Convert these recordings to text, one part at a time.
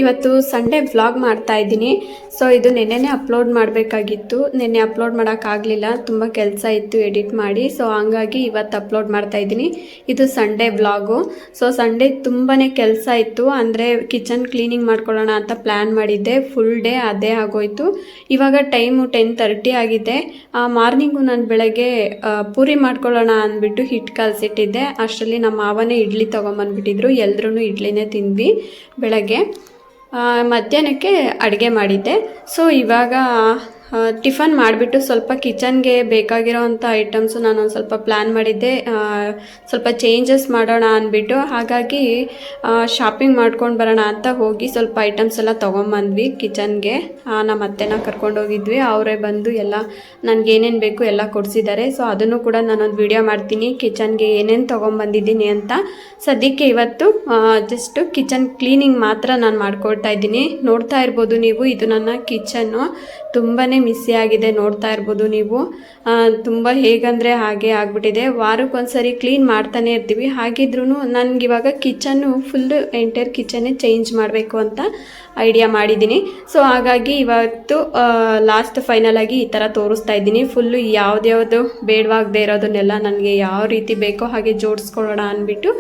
ಇವತ್ತು Sunday vlog ಮಾಡ್ತಾ ಇದ್ದೀನಿ. ಸೊ ಇದು ನೆನ್ನೆನೇ ಅಪ್ಲೋಡ್ ಮಾಡಬೇಕಾಗಿತ್ತು, ನೆನ್ನೆ ಅಪ್ಲೋಡ್ ಮಾಡೋಕ್ಕಾಗಲಿಲ್ಲ, ತುಂಬ ಕೆಲಸ ಇತ್ತು ಎಡಿಟ್ ಮಾಡಿ. ಸೊ ಹಂಗಾಗಿ ಇವತ್ತು ಅಪ್ಲೋಡ್ ಮಾಡ್ತಾ ಇದ್ದೀನಿ. ಇದು ಸಂಡೇ ವ್ಲಾಗು. ಸೊ ಸಂಡೇ ತುಂಬಾ ಕೆಲಸ ಇತ್ತು, ಅಂದರೆ ಕಿಚನ್ ಕ್ಲೀನಿಂಗ್ ಮಾಡ್ಕೊಳ್ಳೋಣ ಅಂತ ಪ್ಲ್ಯಾನ್ ಮಾಡಿದ್ದೆ. ಫುಲ್ ಡೇ ಅದೇ ಆಗೋಯ್ತು. ಇವಾಗ ಟೈಮು 10:30 ಆಗಿದೆ. ಮಾರ್ನಿಂಗು ನಾನು ಬೆಳಗ್ಗೆ ಪೂರಿ ಮಾಡ್ಕೊಳ್ಳೋಣ ಅಂದ್ಬಿಟ್ಟು ಹಿಟ್ಟು ಕಲಸಿಟ್ಟಿದ್ದೆ. ಅಷ್ಟರಲ್ಲಿ ನಮ್ಮ ಮಾವನೇ ಇಡ್ಲಿ ತೊಗೊಂಬಂದ್ಬಿಟ್ಟಿದ್ರು. ಎಲ್ಲರೂ ಇಡ್ಲಿನೇ ತಿಂದ್ವಿ ಬೆಳಗ್ಗೆ. ಮಧ್ಯಾಹ್ನಕ್ಕೆ ಅಡುಗೆ ಮಾಡಿದ್ದೆ. ಸೊ ಇವಾಗ ಟಿಫನ್ ಮಾಡಿಬಿಟ್ಟು ಸ್ವಲ್ಪ ಕಿಚನ್ಗೆ ಬೇಕಾಗಿರೋ ಅಂಥ ಐಟಮ್ಸು ನಾನು ಒಂದು ಸ್ವಲ್ಪ ಪ್ಲ್ಯಾನ್ ಮಾಡಿದ್ದೆ, ಸ್ವಲ್ಪ ಚೇಂಜಸ್ ಮಾಡೋಣ ಅಂದ್ಬಿಟ್ಟು. ಹಾಗಾಗಿ ಶಾಪಿಂಗ್ ಮಾಡ್ಕೊಂಡು ಬರೋಣ ಅಂತ ಹೋಗಿ ಸ್ವಲ್ಪ ಐಟಮ್ಸ್ ಎಲ್ಲ ತೊಗೊಂಬಂದ್ವಿ ಕಿಚನ್ಗೆ. ನಮ್ಮ ಅತ್ತೆನ ಕರ್ಕೊಂಡೋಗಿದ್ವಿ, ಅವರೇ ಬಂದು ಎಲ್ಲ ನನಗೇನೇನು ಬೇಕು ಎಲ್ಲ ಕೊಡಿಸಿದ್ದಾರೆ. ಸೊ ಅದನ್ನು ಕೂಡ ನಾನೊಂದು ವಿಡಿಯೋ ಮಾಡ್ತೀನಿ, ಕಿಚನ್ಗೆ ಏನೇನು ತೊಗೊಂಬಂದಿದ್ದೀನಿ ಅಂತ. ಸದ್ಯಕ್ಕೆ ಇವತ್ತು ಜಸ್ಟ್ ಕಿಚನ್ ಕ್ಲೀನಿಂಗ್ ಮಾತ್ರ ನಾನು ಮಾಡ್ಕೊಳ್ತಾ ಇದ್ದೀನಿ. ನೋಡ್ತಾ ಇರ್ಬೋದು ನೀವು, ಇದು ನನ್ನ ಕಿಚನ್ನು ತುಂಬಾ ಮಿಸ್ಸಿ ಆಗಿದೆ. ನೋಡ್ತಾ ಇರ್ಬೋದು ನೀವು, ತುಂಬ ಹೇಗಂದರೆ ಹಾಗೆ ಆಗಿಬಿಟ್ಟಿದೆ. ವಾರಕ್ಕೊಂದ್ಸರಿ ಕ್ಲೀನ್ ಮಾಡ್ತಾನೆ ಇರ್ತೀವಿ. ಹಾಗಿದ್ರೂ ನನಗಿವಾಗ ಕಿಚನ್ನು ಫುಲ್ಲು ಎಂಟೈರ್ ಕಿಚನ್ನೇ ಚೇಂಜ್ ಮಾಡಬೇಕು ಅಂತ ಐಡಿಯಾ ಮಾಡಿದ್ದೀನಿ. ಸೊ ಹಾಗಾಗಿ ಇವತ್ತು ಲಾಸ್ಟ್ ಫೈನಲ್ ಆಗಿ ಈ ಥರ ತೋರಿಸ್ತಾ ಇದ್ದೀನಿ. ಫುಲ್ಲು ಯಾವ್ದ್ಯಾವುದು ಬೇಡವಾಗದೇ ಇರೋದನ್ನೆಲ್ಲ ನನಗೆ ಯಾವ ರೀತಿ ಬೇಕೋ ಹಾಗೆ ಜೋಡಿಸ್ಕೊಳ್ಳೋಣ ಅಂದ್ಬಿಟ್ಟು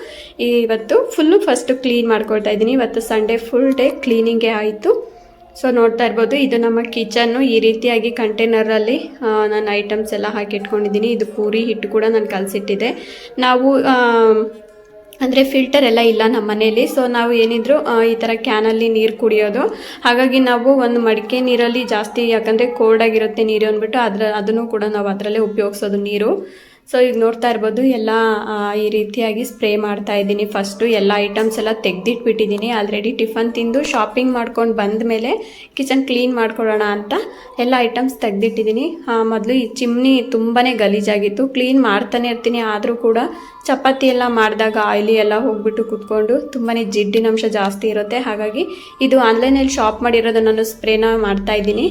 ಇವತ್ತು ಫುಲ್ಲು ಫಸ್ಟು ಕ್ಲೀನ್ ಮಾಡ್ಕೊಳ್ತಾ ಇದ್ದೀನಿ. ಇವತ್ತು ಸಂಡೇ ಫುಲ್ ಡೇ ಕ್ಲೀನಿಂಗೇ ಆಯಿತು. ಸೊ ನೋಡ್ತಾ ಇರ್ಬೋದು, ಇದು ನಮ್ಮ ಕಿಚನ್ನು. ಈ ರೀತಿಯಾಗಿ ಕಂಟೈನರಲ್ಲಿ ನಾನು ಐಟಮ್ಸ್ ಎಲ್ಲ ಹಾಕಿಟ್ಕೊಂಡಿದ್ದೀನಿ. ಇದು ಪೂರಿ ಹಿಟ್ಟು ಕೂಡ ನಾನು ಕಲಸಿಟ್ಟಿದ್ದೆ. ನಾವು ಅಂದರೆ ಫಿಲ್ಟರ್ ಎಲ್ಲ ಇಲ್ಲ ನಮ್ಮ ಮನೇಲಿ. ಸೊ ನಾವು ಏನಿದ್ರು ಈ ಥರ ಕ್ಯಾನಲ್ಲಿ ನೀರು ಕುಡಿಯೋದು. ಹಾಗಾಗಿ ನಾವು ಒಂದು ಮಡಿಕೆ ನೀರಲ್ಲಿ ಜಾಸ್ತಿ, ಯಾಕಂದರೆ ಕೋಲ್ಡ್ ಆಗಿರುತ್ತೆ ನೀರು ಅಂದ್ಬಿಟ್ಟು ಅದನ್ನು ಕೂಡ ನಾವು ಅದರಲ್ಲೇ ಉಪಯೋಗಿಸೋದು ನೀರು. ಸೊ ಈಗ ನೋಡ್ತಾ ಇರ್ಬೋದು, ಎಲ್ಲ ಈ ರೀತಿಯಾಗಿ ಸ್ಪ್ರೇ ಮಾಡ್ತಾ ಇದ್ದೀನಿ. ಫಸ್ಟು ಎಲ್ಲ ಐಟಮ್ಸ್ ಎಲ್ಲ ತೆಗೆದಿಟ್ಬಿಟ್ಟಿದ್ದೀನಿ. ಆಲ್ರೆಡಿ ಟಿಫನ್ ತಿಂದು ಶಾಪಿಂಗ್ ಮಾಡ್ಕೊಂಡು ಬಂದ ಮೇಲೆ ಕಿಚನ್ ಕ್ಲೀನ್ ಮಾಡ್ಕೊಳ್ಳೋಣ ಅಂತ ಎಲ್ಲ ಐಟಮ್ಸ್ ತೆಗೆದಿಟ್ಟಿದ್ದೀನಿ. ಮೊದಲು ಈ ಚಿಮ್ನಿ ತುಂಬಾ ಗಲೀಜಾಗಿತ್ತು. ಕ್ಲೀನ್ ಮಾಡ್ತಾನೆ ಇರ್ತೀನಿ, ಆದರೂ ಕೂಡ ಚಪಾತಿ ಎಲ್ಲ ಮಾಡಿದಾಗ ಆಯಿಲಿ ಎಲ್ಲ ಹೋಗ್ಬಿಟ್ಟು ಕುತ್ಕೊಂಡು ತುಂಬಾ ಜಿಡ್ಡಿನಂಶ ಜಾಸ್ತಿ ಇರುತ್ತೆ. ಹಾಗಾಗಿ ಇದು ಆನ್ಲೈನಲ್ಲಿ ಶಾಪ್ ಮಾಡಿರೋದು ನಾನು ಸ್ಪ್ರೇನ ಮಾಡ್ತಾ ಇದ್ದೀನಿ.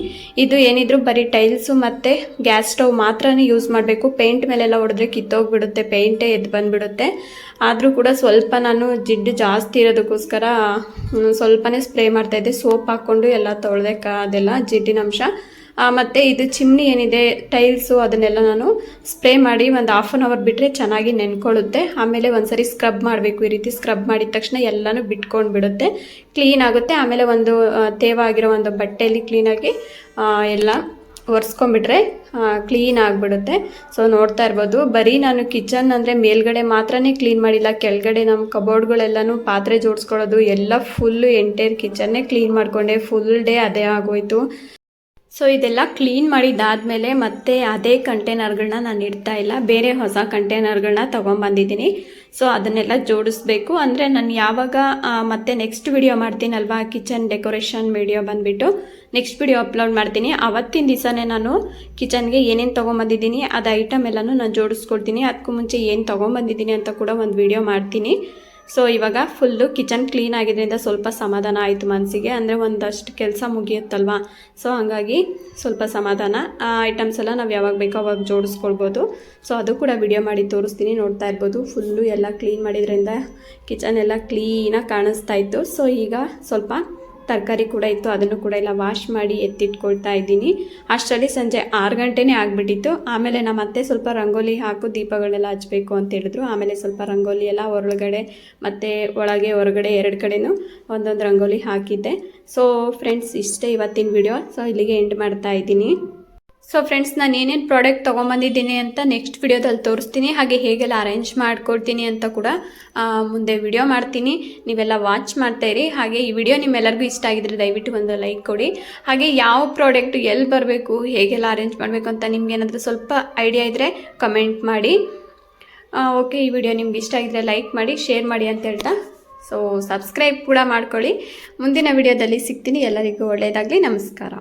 ಇದು ಏನಿದ್ರು ಬರೀ ಟೈಲ್ಸು ಮತ್ತು ಗ್ಯಾಸ್ ಸ್ಟವ್ ಮಾತ್ರನೇ ಯೂಸ್ ಮಾಡಬೇಕು. ಪೇಂಟ್ ಮೇಲೆಲ್ಲ ಹೊಡೆದ್ರೆ ಕಿತ್ತೋಗ್ಬಿಡುತ್ತೆ, ಪೇಂಟೇ ಎದ್ದು ಬಂದುಬಿಡುತ್ತೆ. ಆದರೂ ಕೂಡ ಸ್ವಲ್ಪ ನಾನು ಜಿಡ್ಡು ಜಾಸ್ತಿ ಇರೋದಕ್ಕೋಸ್ಕರ ಸ್ವಲ್ಪನೇ ಸ್ಪ್ರೇ ಮಾಡ್ತಾಯಿದ್ದೆ. ಸೋಪ್ ಹಾಕ್ಕೊಂಡು ಎಲ್ಲ ತೊಳೆದಕ್ಕೆ ಅದೆಲ್ಲ ಜಿಡ್ಡಿನಂಶ. ಮತ್ತು ಇದು ಚಿಮ್ನಿ ಏನಿದೆ ಟೈಲ್ಸು, ಅದನ್ನೆಲ್ಲ ನಾನು ಸ್ಪ್ರೇ ಮಾಡಿ ಒಂದು 1/2 hour ಬಿಟ್ಟರೆ ಚೆನ್ನಾಗಿ ನೆನ್ಕೊಳ್ಳುತ್ತೆ. ಆಮೇಲೆ ಒಂದ್ಸರಿ ಸ್ಕ್ರಬ್ ಮಾಡಬೇಕು. ಈ ರೀತಿ ಸ್ಕ್ರಬ್ ಮಾಡಿದ ತಕ್ಷಣ ಎಲ್ಲನೂ ಬಿಟ್ಕೊಂಡು ಬಿಡುತ್ತೆ, ಕ್ಲೀನ್ ಆಗುತ್ತೆ. ಆಮೇಲೆ ಒಂದು ತೇವ ಆಗಿರೋ ಒಂದು ಬಟ್ಟೆಯಲ್ಲಿ ಕ್ಲೀನಾಗಿ ಎಲ್ಲ ಒರೆಸ್ಕೊಂಡ್ಬಿಟ್ರೆ ಕ್ಲೀನ್ ಆಗಿಬಿಡುತ್ತೆ. ಸೊ ನೋಡ್ತಾ ಇರ್ಬೋದು, ಬರೀ ನಾನು ಕಿಚನ್ ಅಂದರೆ ಮೇಲ್ಗಡೆ ಮಾತ್ರನೇ ಕ್ಲೀನ್ ಮಾಡಿಲ್ಲ, ಕೆಳಗಡೆ ನಮ್ಮ ಕಬೋರ್ಡ್ಗಳೆಲ್ಲನೂ ಪಾತ್ರೆ ಜೋಡಿಸ್ಕೊಳ್ಳೋದು ಎಲ್ಲ ಫುಲ್ಲು ಎಂಟೈರ್ ಕಿಚನ್ನೇ ಕ್ಲೀನ್ ಮಾಡಿಕೊಂಡೆ. ಫುಲ್ ಡೇ ಅದೇ ಆಗೋಯ್ತು. ಸೊ ಇದೆಲ್ಲ ಕ್ಲೀನ್ ಮಾಡಿದ್ದಾದಮೇಲೆ ಮತ್ತೆ ಅದೇ ಕಂಟೈನರ್ಗಳನ್ನ ನಾನು ಇಡ್ತಾ ಇಲ್ಲ, ಬೇರೆ ಹೊಸ ಕಂಟೈನರ್ಗಳನ್ನ ತೊಗೊಂಬಂದಿದ್ದೀನಿ. ಸೊ ಅದನ್ನೆಲ್ಲ ಜೋಡಿಸ್ಬೇಕು. ಅಂದರೆ ನಾನು ಯಾವಾಗ ಮತ್ತೆ ನೆಕ್ಸ್ಟ್ ವಿಡಿಯೋ ಮಾಡ್ತೀನಲ್ವಾ, ಕಿಚನ್ ಡೆಕೋರೇಷನ್ ವಿಡಿಯೋ ಬಂದುಬಿಟ್ಟು ನೆಕ್ಸ್ಟ್ ವಿಡಿಯೋ ಅಪ್ಲೋಡ್ ಮಾಡ್ತೀನಿ. ಅವತ್ತಿನ ದಿವಸನೇ ನಾನು ಕಿಚನ್ಗೆ ಏನೇನು ತೊಗೊಂಬಂದಿದ್ದೀನಿ ಅದು ಐಟಮ್ ಎಲ್ಲನೂ ನಾನು ಜೋಡಿಸ್ಕೊಡ್ತೀನಿ. ಅದಕ್ಕೂ ಮುಂಚೆ ಏನು ತೊಗೊಂಬಂದಿದ್ದೀನಿ ಅಂತ ಕೂಡ ಒಂದು ವಿಡಿಯೋ ಮಾಡ್ತೀನಿ. ಸೊ ಇವಾಗ ಫುಲ್ಲು ಕಿಚನ್ ಕ್ಲೀನ್ ಆಗಿದ್ದರಿಂದ ಸ್ವಲ್ಪ ಸಮಾಧಾನ ಆಯಿತು ಮನಸ್ಸಿಗೆ, ಅಂದರೆ ಒಂದಷ್ಟು ಕೆಲಸ ಮುಗಿಯುತ್ತಲ್ವ. ಸೊ ಹಾಗಾಗಿ ಸ್ವಲ್ಪ ಸಮಾಧಾನ. ಐಟಮ್ಸ್ ಎಲ್ಲ ನಾವು ಯಾವಾಗ ಬೇಕೋ ಅವಾಗ ಜೋಡಿಸ್ಕೊಳ್ಬೋದು. ಸೊ ಅದು ಕೂಡ ವಿಡಿಯೋ ಮಾಡಿ ತೋರಿಸ್ತೀನಿ. ನೋಡ್ತಾ ಇರ್ಬೋದು, ಫುಲ್ಲು ಎಲ್ಲ ಕ್ಲೀನ್ ಮಾಡಿದ್ರಿಂದ ಕಿಚನ್ ಎಲ್ಲ ಕ್ಲೀನಾಗಿ ಕಾಣಿಸ್ತಾ ಇತ್ತು. ಸೊ ಈಗ ಸ್ವಲ್ಪ ತರಕಾರಿ ಕೂಡ ಇತ್ತು, ಅದನ್ನು ಕೂಡ ಎಲ್ಲ ವಾಶ್ ಮಾಡಿ ಎತ್ತಿಟ್ಕೊಳ್ತಾ ಇದ್ದೀನಿ. ಅಷ್ಟರಲ್ಲಿ ಸಂಜೆ 6 ಗಂಟೆನೇ ಆಗಿಬಿಟ್ಟಿತ್ತು. ಆಮೇಲೆ ನಮ್ಮ ಅತ್ತೆ ಸ್ವಲ್ಪ ರಂಗೋಲಿ ಹಾಕು ದೀಪಗಳೆಲ್ಲ ಹಚ್ಚಬೇಕು ಅಂತ ಹೇಳಿದ್ರು. ಆಮೇಲೆ ಸ್ವಲ್ಪ ರಂಗೋಲಿ ಎಲ್ಲ ಹೊರಗಡೆ ಮತ್ತು ಒಳಗೆ ಹೊರಗಡೆ 2 ಕಡೆನೂ ಒಂದೊಂದು ರಂಗೋಲಿ ಹಾಕಿದ್ದೆ. ಸೊ ಫ್ರೆಂಡ್ಸ್, ಇಷ್ಟೇ ಇವತ್ತಿನ ವಿಡಿಯೋ. ಸೊ ಇಲ್ಲಿಗೆ ಎಂಡ್ ಮಾಡ್ತಾ ಇದ್ದೀನಿ. ಸೊ ಫ್ರೆಂಡ್ಸ್, ನಾನು ಏನೇನು ಪ್ರಾಡಕ್ಟ್ ತೊಗೊಂಬಂದಿದ್ದೀನಿ ಅಂತ ನೆಕ್ಸ್ಟ್ ವಿಡಿಯೋದಲ್ಲಿ ತೋರಿಸ್ತೀನಿ. ಹಾಗೆ ಹೇಗೆಲ್ಲ ಅರೇಂಜ್ ಮಾಡ್ಕೊಳ್ತೀನಿ ಅಂತ ಕೂಡ ಮುಂದೆ ವಿಡಿಯೋ ಮಾಡ್ತೀನಿ. ನೀವೆಲ್ಲ ವಾಚ್ ಮಾಡ್ತಾಯಿರಿ. ಹಾಗೆ ಈ ವಿಡಿಯೋ ನಿಮ್ಮೆಲ್ಲರಿಗೂ ಇಷ್ಟ ಆಗಿದ್ರೆ ದಯವಿಟ್ಟು ಒಂದು ಲೈಕ್ ಕೊಡಿ. ಹಾಗೆ ಯಾವ ಪ್ರಾಡಕ್ಟು ಎಲ್ಲಿ ಬರಬೇಕು, ಹೇಗೆಲ್ಲ ಅರೇಂಜ್ ಮಾಡಬೇಕು ಅಂತ ನಿಮ್ಗೆ ಏನಾದರೂ ಸ್ವಲ್ಪ ಐಡಿಯಾ ಇದ್ದರೆ ಕಮೆಂಟ್ ಮಾಡಿ. ಓಕೆ, ಈ ವಿಡಿಯೋ ನಿಮ್ಗೆ ಇಷ್ಟ ಆಗಿದ್ರೆ ಲೈಕ್ ಮಾಡಿ, ಶೇರ್ ಮಾಡಿ ಅಂತ ಹೇಳ್ತಾ, ಸೊ ಸಬ್ಸ್ಕ್ರೈಬ್ ಕೂಡ ಮಾಡ್ಕೊಳ್ಳಿ. ಮುಂದಿನ ವಿಡಿಯೋದಲ್ಲಿ ಸಿಗ್ತೀನಿ. ಎಲ್ಲರಿಗೂ ಒಳ್ಳೆಯದಾಗಲಿ. ನಮಸ್ಕಾರ.